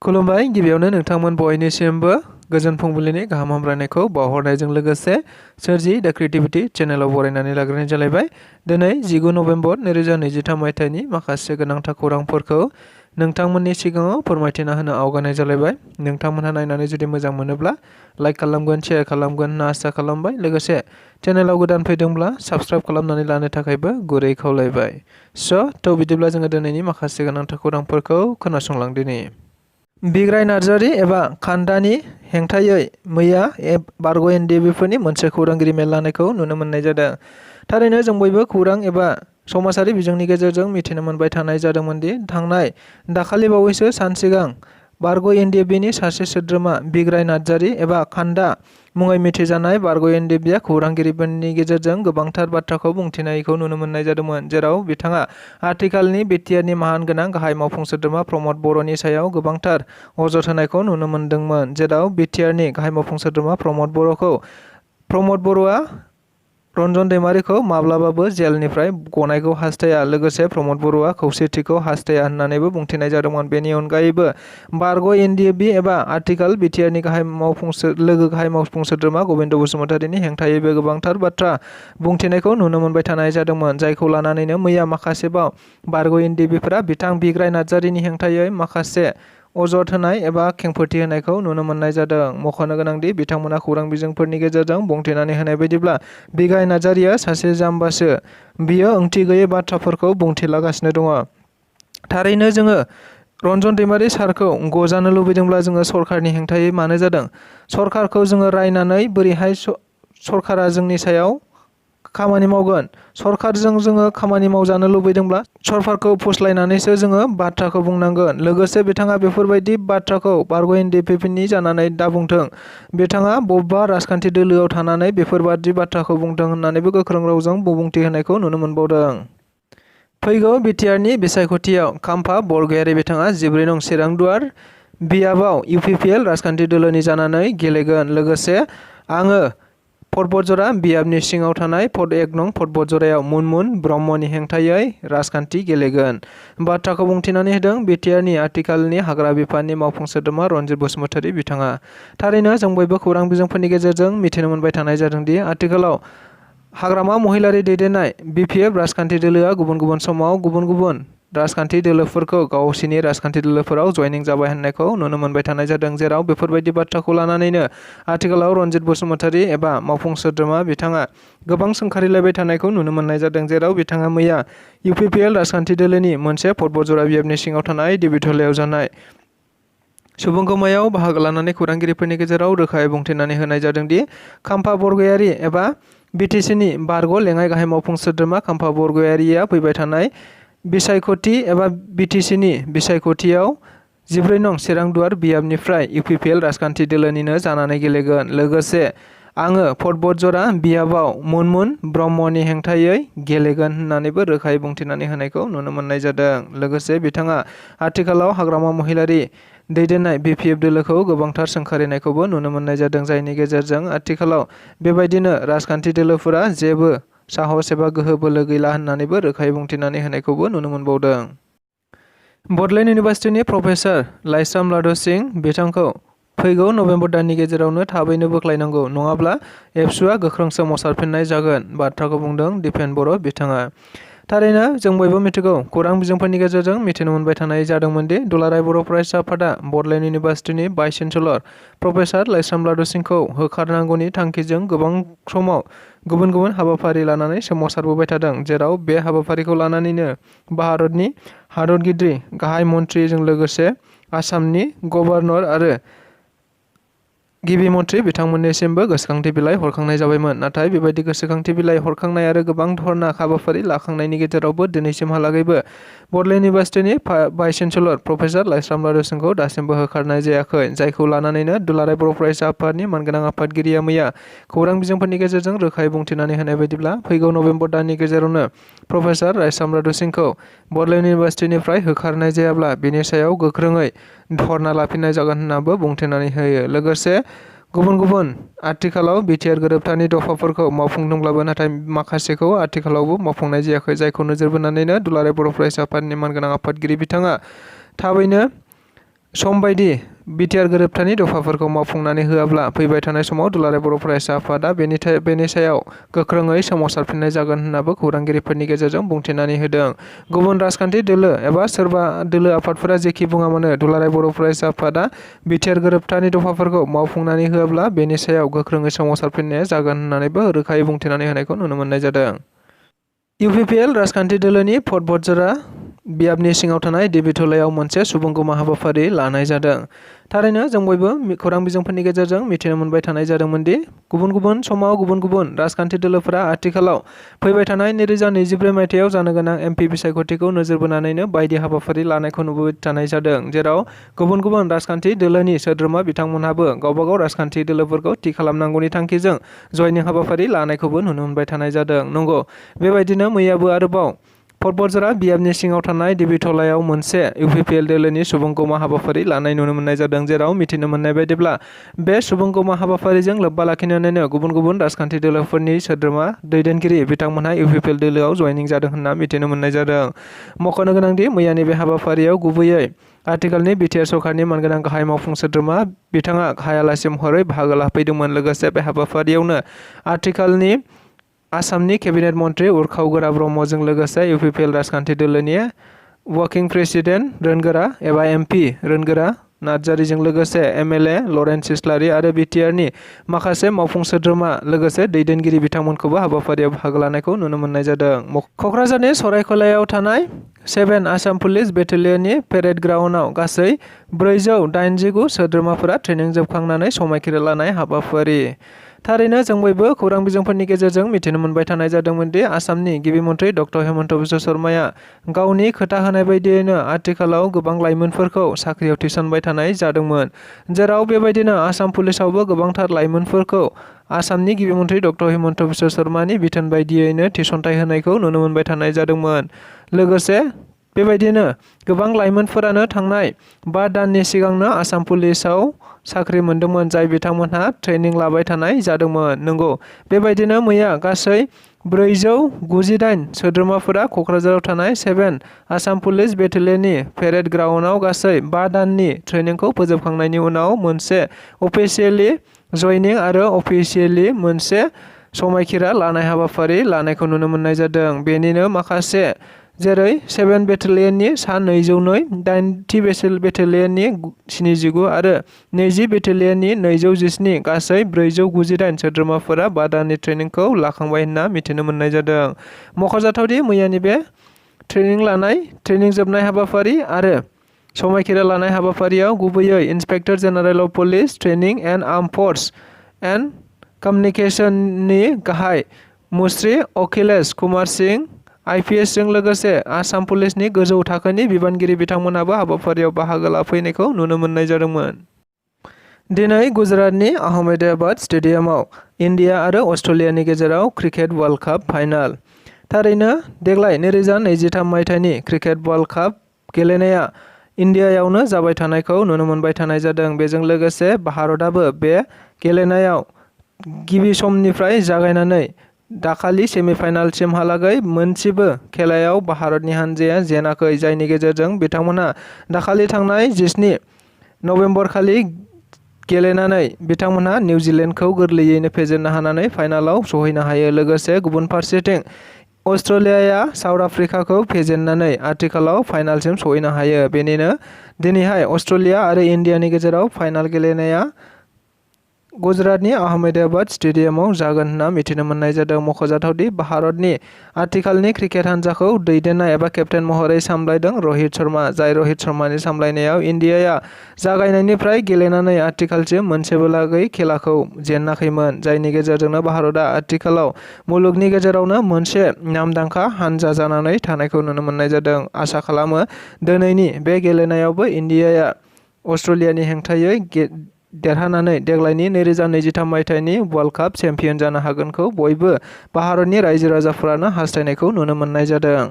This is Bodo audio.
खुलुमबाय गिबियावनो नोंथांमोन बयनिसिमबो गोजोन फुंबिलिनि गाहाम हामलायनायखौ बावहरनायजों लोगोसे सोरजि द क्रिएटिविटी चेनेलाव बरायनानै लाग्रोनाय जालायबाय। दिनै 19 नभेम्बर 2023 मायथाइनि माखासे गोनांथार खौरांफोरखौ नोंथांमोननि सिगाङाव फोरमायथिना होनो आवगायनाय जालायबाय। नोंथांमोनहा नायनानै जुदि मोजां मोनोब्ला लाइक खालामगोन, शेयार खालामगोन होनना आसा खालामबाय। लोगोसे चेनेलाव गोदान फैदोंब्ला साबस्क्राइब खालामनानै लानो थाखायबो गुरै खावलायबाय। थ' बिदिब्ला जोङो दिनैनि माखासे गोनांथार खौरांफोरखौ खोनासंलांदिनि। बिग्राय नार्जारि एबा खान्दानि हेंथायै मैया बारग' एनडिएफबिफोरनि मोनसे खौरांगिरि मेल लानायखौ नुनो मोननाय जादों। थारैनो जों बयबो खौरां एबा समाजारि बिजोंनि गेजेरजों मिथिनो मोनबाय थानाय जादोंमोन दि थांनाय दाखालि बावैसो सान सिगां बारग' एनडिएफबिनि सासे सोद्रोमा बिग्राय नार्जारि एबा खान्दा मुङै मिथिजानाय बारग' एनडिएफबिआ खौरांगिरिफोरनि गेजेरजों गोबांथार बाथ्राखौ बुंथिनायखौ नुनो मोननाय जादोंमोन, जेराव बिथाङा आथिखालनि बिटिआरनि मानगोनां गाहाय मावफुं सोद्रोमा प्रमद बर'नि सायाव गोबांथार अजद होनायखौ नुनो मोनदोंमोन, जेराव बिटिआरनि गाहाय मावफुं सोद्रोमा प्रमद बर'आ रन्जन दैमारिखौ माब्लाबाबो जेलनिफ्राय गनायखौ हास्थाया, लोगोसे प्रमद बर'आ खौसेथिखौ हास्थाया होननानैबो बुंथिनाय जादोंमोन। बेनि अनगायैबो बारग' एनडिएफबि एबा आथिखाल बिटिआरनि गाहाय मावफुं सोद्रोमा गबिन्द बसुमतारीनि हेंथायैबो गोबांथार बाथ्रा बुंथिनायखौ नुनो मोनबाय थानाय जादोंमोन, जायखौ लानानैनो मैया माखासेबाव बारग' एनडिएफबिफोरा बिथां बिग्राय नार्जारिनि हेंथायै माखासे अजद होनाय एबा खेंफोरथि होनायखौ नुनो मोननाय जादों। मख'नो गोनांदि बिथांमोना खौरां बिजोंफोरनि गेजेरजों बुंथिनानै होनाय बायदिब्ला बिग्राय नार्जारिया सासे जाम्बासो, बियो ओंथि गैयै बाथ्राफोरखौ बुंथिलागासिनो दङ। थारैनो जोङो रन्जन दैमारि सारखौ गजानो लुबैदोंब्ला जोङो सरकारनि हेंथायै मानो जादों? सरकारखौ जोङो रायनानै बोरैहाय सरकारा जोंनि सायाव खामानि मावगोन? सरकारजों जोङो खामानि मावजानो लुबैदोंब्ला सरकारखौ फुस्लायनानैसो जोङो बाथ्राखौ बुंनांगोन। लोगोसे बिथाङा बेफोरबायदि बाथ्राखौ बारग' एनडिएफबिनि जानानै दाबुंथों। बिथाङा बबेबा राजखान्थि दोलोआव थानानै बेफोरबादि बाथ्राखौ बुंथों होननानैबो गोख्रों रावजों बिबुंथि होनायखौ नुनो मोनबावदों। फैगौ बिटिआरनि बिसायख'थियाव खाम्फा बरगयारि बिथाङा 14 नं चिरांदुवार बियाबाव इउपिपिएल राजखान्थि दोलोनि जानानै गेलेगोन। लोगोसे आङो परबतजरा बियाबनि सिङाव थानाय 1 नं परबतजरायाव मुनमुन ब्रह्मनि हेंथायै राजखान्थि गेलेगोन बाथ्राखौ बुंथिनानै होदों बिटिआरनि आथिखालनि हाग्रा बिफाननि मावफुं सोद्रोमा रनजित बसुमतारी बिथाङा। थारैनो जों बयबो खौरां बिजोंफोरनि गेजेरजों मिथिनो मोनबाय थानाय जादोंदि आथिखालाव हाग्रामा महिलारि दैदेननाय बिपिएफ राजखान्थि दोलोआ गुबुन गुबुन समाव गुबुन गुबुन राजखान्थि दोलोफोरखौ गावसिनि राजखान्थि दोलोफोराव जयनिं जाबाय होननायखौ नुनो मोनबाय थानाय जादों, जेराव बेफोरबायदि बाथ्राखौ लानानैनो आथिखालाव रनजित बसुमतारी एबा मावफुं सोद्रोमा बिथाङा गोबां सोंखारिलायबाय थानायखौ नुनो मोननाय जादों, जेराव बिथाङा मैया इउपिपिएल राजखान्थि दोलोनि मोनसे परबतजरा बियाबनि सिङाव थानाय देबिथलायाव जानाय सुबुंखौमायाव बाहागो लानानै खौरांगिरिफोरनि गेजेराव रोखायै बुंथिनानै होनाय जादोंदि खाम्फा बरगयारि एबा बिटिसिनि बारग' लेङाइ गाहाय मावफुं सोद्रोमा खाम्फा बरगयारिया फैबाय थानाय बिसायख'थि एबा बिटिसिनि बिसायख'थियाव 14 नं चिरांदुवार बियाबनिफ्राय इउपिपिएल राजखान्थि दोलोनिनो जानानै गेलेगोन। लोगोसे आङो परबतजरा बियाबाव मुनमुन ब्रह्मनि हेंथायै गेलेगोन होननानैबो रोखायै बुंथिनानै होनायखौ नुनो मोननाय जादों। लोगोसे बिथाङा आथिखालाव हाग्रामा महिलारि दैदेननाय बिपिएफ दोलोखौ गोबांथार सोंखारिनायखौबो नुनो मोननाय जादों, जायनि गेजेरजों आथिखालाव बेबायदिनो राजखान्थि दोलोफोरा जेबो साहस एबा गोहो बोलो गैला होननानैबो रोखायै बुंथिनानै होनायखौबो नुनो मोनबावदों। बडलेण्ड इउनिभार्सिटिनि प्रफेसार लाइस्राम लाड'सिं बिथांखौ फैगौ नभेम्बर दाननि गेजेरावनो थाबैनो बोख्लायनांगौ, नङाब्ला एबसुआ गोख्रों सोमावसारफिननाय जागोन बाथ्राखौ बुंदों दिपेन बर' बिथाङा। थारैनो जों बयबो मिथिगौ, खौरां बिजोंफोरनि गेजेरजों मिथिनो मोनबाय थानाय जादोंमोन दि दुलाराय बर' फरायसा आफादा Bodoland इउनिभार्सिटिनि vice chancellor professor Laishram लाड'सिंखौ होखारनांगौनि थांखिजों गोबां समाव गुबुन गुबुन हाबाफारि लानानै सोमावसारबोबाय थादों, जेराव बे हाबाफारिखौ लानानैनो भारतनि हादरगिरि गाहाय मन्थ्रिजों लोगोसे आसामनि गभर्नर आरो गिबि मन्थ्रि बिथांमोननिसिमबो गोसोखांथि बिलाइ हरखांनाय जाबायमोन। नाथाय बेबायदि गोसोखांथि बिलाइ हरखांनाय आरो गोबां धरना हाबाफारि लाखांनायनि गेजेरावबो दिनैसिमहालागैबो Bodoland इउनिभार्सिटिनि vice chancellor professor Laishram लाड'सिंखौ दासिमबो होखारनाय जायाखै, जायखौ लानानैनो दुलाराय बर' फरायसा आफादनि मानगोनां आफादगिरिया मैया खौरां बिजोंफोरनि गेजेरजों रोखायै बुंथिनानै होनाय बायदिब्ला फैगौ नभेम्बर दाननि गेजेरावनो प्रफेसार लाइस्राम लाड'सिंखौ बडलेण्ड इउनिभार्सिटिनिफ्राय होखारनाय जायाब्ला बेनि सायाव गोख्रोङै धरना लाफिननाय जागोन होन्नाबो बुंथिनानै होयो। लोगोसे गुबुन गुबुन आथिखालाव बिटिआर गोरोबथानि दफाफोरखौ मावफुंदोंब्लाबो नाथाय माखासेखौ आथिखालावबो मावफुंनाय जायाखै, जायखौ नोजोर बोनानैनो दुलाराय बर' फरायसा आफादनि मानगोनां आफादगिरि बिथाङा थाबैनो समबायदि बिटिआर गोरोबथानि दफाफोरखौ मावफुंनानै होआब्ला फैबाय थानाय समाव दुलाराय बर' फरायसा आफादा बेनि सायाव गोख्रोङै सोमावसारफिननाय जागोन होन्नाबो खौरांगिरिफोरनि गेजेरजों बुंथिनानै होदों। गुबुन राजखान्थि दोलो एबा सोरबा दोलो आफादफोरा जेखि बुङा मानो दुलाराय बर' फरायसा आफादा बिटिआर गोरोबथानि दफाफोरखौ मावफुंनानै होआब्ला बेनि सायाव गोख्रोङै सोमावसारफिननाया जागोन होन्नानैबो रोखायै बुंथिनानै होनायखौ नुनो मोननाय जादों। इउपिपिएल राजखान्थि दोलोनि भटजरा बियाबनि सिङाव थानाय देबिटलायाव मोनसे सुबुं गौमा हाबाफारि लानाय जादों। थारैनो जों बयबो खौरां बिजोंफोरनि गेजेरजों मिथिनो मोनबाय थानाय जादोंमोन दि गुबुन गुबुन समाव गुबुन गुबुन राजखान्थि दोलोफोरा आथिखालाव फैबाय थानाय 2024 मायथाइयाव जानो गोनां एमपि बिसायख'थिखौ नोजोर बोनानैनो बायदि हाबाफारि लानायखौ नुबाय थानाय जादों, जेराव गुबुन गुबुन राजखान्थि दोलोनि सोद्रोमा बिथांमोनहाबो गावबागाव राजखान्थि दोलोफोरखौ थि खालामनांगौनि थांखिजों जयनिं हाबाफारि लानायखौबो नुनो मोनबाय थानाय जादों। नंगौ, बेबायदिनो मैयाबो आरोबाव भटजरा बियाबनि सिङाव थानाय देबिटलायाव मोनसे इउपिपिएल दोलोनि सुबुं गौमा हाबाफारि लानाय नुनो मोननाय जादों, जेराव मिथिनो मोननाय बायदिब्ला बे सुबुं गौमा हाबाफारिजों लोब्बा लाखिनानैनो गुबुन गुबुन राजखान्थि दोलोफोरनि सोद्रोमा दैदेनगिरि बिथांमोनहा इउपिपिएल दोलोआव जयनिं जादों होनना मिथिनो मोननाय जादों। मख'नो गोनांदि मैयानि बे हाबाफारियाव गुबैयै आथिखालनि बिटिआर सरकारनि मानगोनां गाहाय मावफुं सोद्रोमा बिथाङा गाहाय आलासि महरै बाहागो लाफैदोंमोन। लोगोसे बे हाबाफारियावनो आथिखालनि आसामनि केबिनेट मन्थ्रि उर्खाव गोरा ब्रह्मजों लोगोसे इउपिपिएल राजखान्थि दोलोनि वार्किं प्रेसिडेन्ट रोनगोरा एबा एमपि रोनगोरा नार्जारिजों लोगोसे एमएलए लरेन्स इस्लारि आरो बिटिआरनि माखासे मावफुं सोद्रोमा लोगोसे दैदेनगिरि बिथांमोनखौबो हाबाफारियाव बाहागो लानायखौ नुनो मोननाय जादों। क'क्राझारनि सरायखलायाव थानाय 7 आसाम पुलिस बेटेलियननि पेरेड ग्राउन्डआव गासै 489 सोद्रोमाफोरा ट्रेनिं जोबखांनानै समायखिरा लानाय हाबाफारि। थारैनो जों बयबो खौरां बिजोंफोरनि गेजेरजों मिथिनो मोनबाय थानाय जादोंमोन दि आसामनि गिबि मन्थ्रि डक्टर हेमन्त बिश्व शर्माया गावनि खोथा होनाय बायदियैनो आथिखालाव गोबां लाइमोनफोरखौ साख्रियाव थिसनबाय थानाय जादोंमोन, जेराव बेबायदिनो आसाम पुलिसावबो गोबांथार लाइमोनफोरखौ आसामनि गिबि मन्थ्रि डक्टर हेमन्त बिश्व शर्मानि बिथोन बायदियैनो थिसनथाइ होनायखौ नुनो मोनबाय थानाय जादोंमोन। लोगोसे बेबायदिनो गोबां लाइमोनफोरानो थांनाय 5 दाननि सिगांनो आसाम पुलिसाव साख्रि मोनदोंमोन, जाय बिथांमोनहा ट्रेनिं लाबाय थानाय जादोंमोन। नंगौ, बेबायदिनो मैया गासै 498 सोद्रोमाफोरा क'क्राझाराव थानाय 7 आसाम पुलिस बेटेलियननि पेरेड ग्राउन्डआव गासै 5 दाननि ट्रेनिंखौ फोजोबखांनायनि उनाव मोनसे अफिसियेलि जयनिं आरो अफिसियेलि मोनसे समायखिरा लानाय हाबाफारि लानायखौ नुनो मोननाय जादों। बेनिनो माखासे जेरै 7 बेटेलियननि सा 202, 8थि बेटेलियननि 79 आरो 20 बेटेलियननि 217 गासै 498 सोद्रोमाफोरा 5 दाननि ट्रेनिंखौ लाखांबाय होनना मिथिनो मोननाय जादों। मख'जाथावदि मैयानि बे ट्रेनिं जोबनाय हाबाफारि आरो समायखिरा लानाय हाबाफारियाव गुबैयै inspector general of police training and arm force and कमिउनिकेशननि गाहाय मुश्री अखिलेश कुमार सिंह आइपिएसजों लोगोसे आसाम पुलिसनि गोजौ थाखोनि बिबानगिरि बिथांमोनहाबो हाबाफारियाव बाहागो लाफैनायखौ नुनो मोननाय जादोंमोन। दिनै गुजरातनि आहमेदाबाद स्टेडियामाव इन्डिया आरो अस्ट्रेलियानि गेजेराव क्रिकेट वर्ल्ड काप फाइनाल। थारैनो देग्लाय 2023 मायथाइनि क्रिकेट वर्ल्ड काप गेलेनाया इन्डियायावनो जाबाय थानायखौ नुनो मोनबाय थानाय जादों। बेजों लोगोसे भारतआबो बे गेलेनायाव गिबि समनिफ्राय जागायनानै दाखालि सेमिफाइनालसिमहालागै मोनसेबो खेलायाव भारतनि हानजाया जेनाखै, जायनि गेजेरजों बिथांमोनहा दाखालि थांनाय 17 नबेम्बरखालि गेलेनानै बिथांमोनहा निउजिलेन्डखौ गोरलैयैनो फेजेननो हानानै फाइनालाव सौहैनो हायो। लोगोसे गुबुन फारसेथिं अस्ट्रेलियाया साउथ आफ्रिकाखौ फेजेननानै आथिखालाव फाइनालसिम सौहैनो हायो। बेनिनो दिनैहाय अस्ट्रेलिया आरो इन्डियानि गेजेराव फाइनाल गेलेनाया गुजरातनि आहमेदाबाद स्टेडियामाव जागोन होनना मिथिनो मोननाय जादों। मख'जाथावदि भारतनि आथिखालनि क्रिकेट हानजाखौ दैदेननाय एबा केप्टेन महरै सामलायदों रहित शर्मा, जाय रहित शर्मानि सामलायनायाव इन्डियाया जागायनायनिफ्राय गेलेनानै आथिखालसिम मोनसेबोलागै खेलाखौ जेनाखैमोन, जायनि गेजेरजोंनो भारतआ आथिखालाव मुलुगनि गेजेरावनो मोनसे नामदांखा हानजा जानानै थानायखौ नुनो मोननाय जादों। आसा खालामो दिनैनि बे गेलेनायावबो इन्डियाया अस्ट्रेलियानि हेंथायै देरहानानै देग्लायनि 2023 मायथाइनि वर्ल्ड काप चेम्पियन जानो हागोनखौ बयबो भारतनि रायजो राजाफोरानो हास्थायनायखौ नुनो मोननाय जादों।